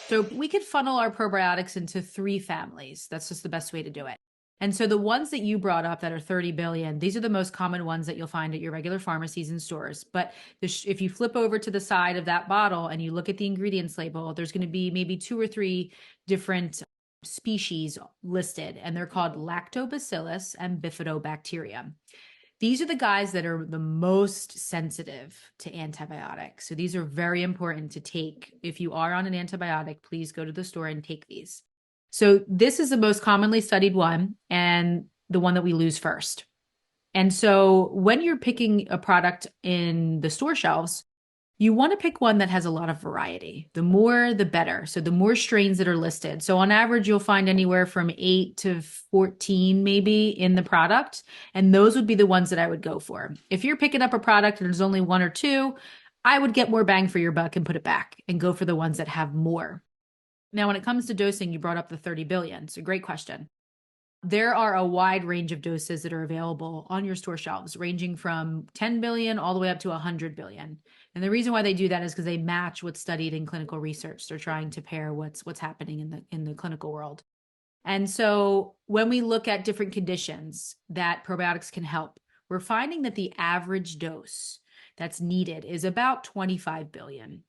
So we could funnel our probiotics into 3 families. That's just the best way to do it. And so the ones that you brought up that are 30 billion, these are the most common ones that you'll find at your regular pharmacies and stores. But if you flip over to the side of that bottle and you look at the ingredients label, there's going to be maybe 2 or 3 different species listed, and they're called lactobacillus and bifidobacterium. These are the guys that are the most sensitive to antibiotics. So these are very important to take. If you are on an antibiotic, please go to the store and take these. So this is the most commonly studied one and the one that we lose first. And so when you're picking a product in the store shelves, you want to pick one that has a lot of variety. The more, the better. So the more strains that are listed. So on average, you'll find anywhere from 8 to 14 maybe in the product. And those would be the ones that I would go for. If you're picking up a product and there's only 1 or 2, I would get more bang for your buck and put it back and go for the ones that have more. Now, when it comes to dosing, you brought up the 30 billion. So great question. There are a wide range of doses that are available on your store shelves, ranging from 10 billion all the way up to 100 billion. And the reason why they do that is because they match what's studied in clinical research. They're trying to pair what's happening in the clinical world. And so when we look at different conditions that probiotics can help, we're finding that the average dose that's needed is about 25 billion.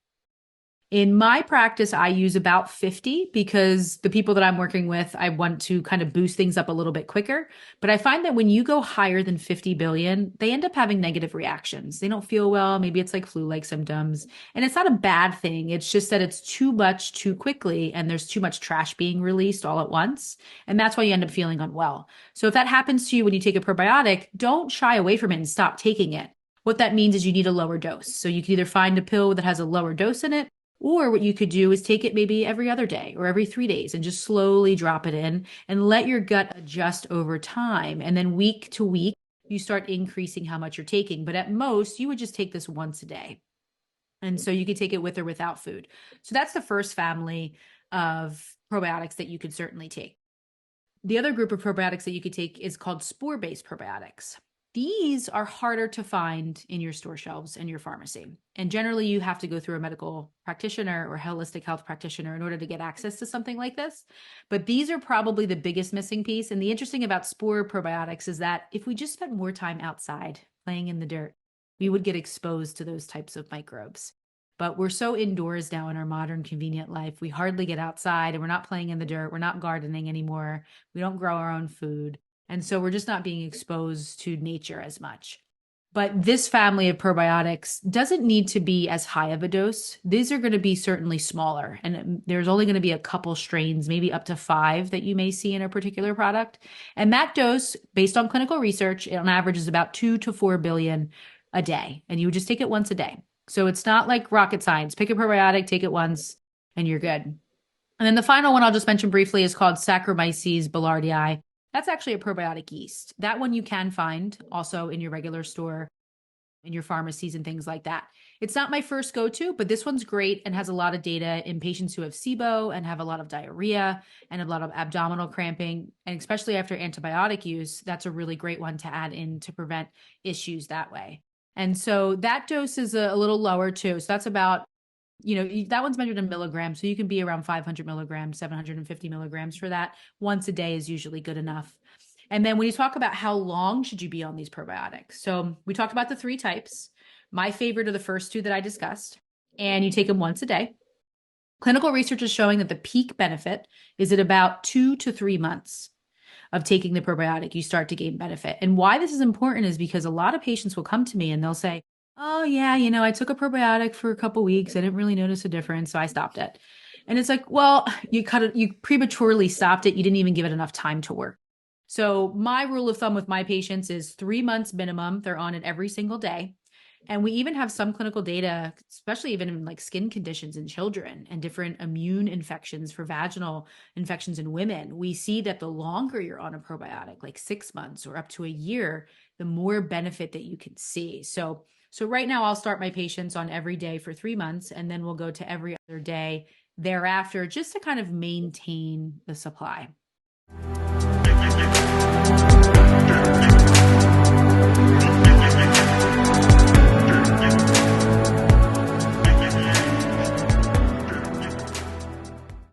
In my practice, I use about 50 because the people that I'm working with, I want to kind of boost things up a little bit quicker. But I find that when you go higher than 50 billion, they end up having negative reactions. They don't feel well. Maybe it's like flu-like symptoms. And it's not a bad thing. It's just that it's too much too quickly and there's too much trash being released all at once. And that's why you end up feeling unwell. So if that happens to you when you take a probiotic, don't shy away from it and stop taking it. What that means is you need a lower dose. So you can either find a pill that has a lower dose in it, or what you could do is take it maybe every other day or every 3 days and just slowly drop it in and let your gut adjust over time. And then week to week, you start increasing how much you're taking. But at most, you would just take this once a day. And so you could take it with or without food. So that's the first family of probiotics that you could certainly take. The other group of probiotics that you could take is called spore-based probiotics. These are harder to find in your store shelves and your pharmacy. And generally, you have to go through a medical practitioner or holistic health practitioner in order to get access to something like this. But these are probably the biggest missing piece. And the interesting about spore probiotics is that if we just spent more time outside playing in the dirt, we would get exposed to those types of microbes. But we're so indoors now in our modern convenient life. We hardly get outside and we're not playing in the dirt. We're not gardening anymore. We don't grow our own food. And so we're just not being exposed to nature as much. But this family of probiotics doesn't need to be as high of a dose. These are going to be certainly smaller. And there's only going to be a couple strains, maybe up to 5 that you may see in a particular product. And that dose, based on clinical research, on average is about 2 to 4 billion a day. And you would just take it once a day. So it's not like rocket science. Pick a probiotic, take it once, and you're good. And then the final one I'll just mention briefly is called Saccharomyces boulardii. That's actually a probiotic yeast. That one you can find also in your regular store, in your pharmacies and things like that. It's not my first go-to, but this one's great and has a lot of data in patients who have SIBO and have a lot of diarrhea and a lot of abdominal cramping. And especially after antibiotic use, that's a really great one to add in to prevent issues that way. And so that dose is a little lower too. So that's about, that one's measured in milligrams. So you can be around 500 milligrams, 750 milligrams for that. Once a day is usually good enough. And then when you talk about how long should you be on these probiotics? So we talked about the 3 types. My favorite are the first 2 that I discussed, and you take them once a day. Clinical research is showing that the peak benefit is at about 2 to 3 months of taking the probiotic. You start to gain benefit. And why this is important is because a lot of patients will come to me and they'll say, oh yeah, I took a probiotic for a couple weeks. I didn't really notice a difference, so I stopped it. And it's like, well, you prematurely stopped it. You didn't even give it enough time to work. So my rule of thumb with my patients is 3 months minimum. They're on it every single day. And we even have some clinical data, especially even in like skin conditions in children and different immune infections for vaginal infections in women. We see that the longer you're on a probiotic, like 6 months or up to a year, the more benefit that you can see. So right now I'll start my patients on every day for 3 months, and then we'll go to every other day thereafter just to kind of maintain the supply.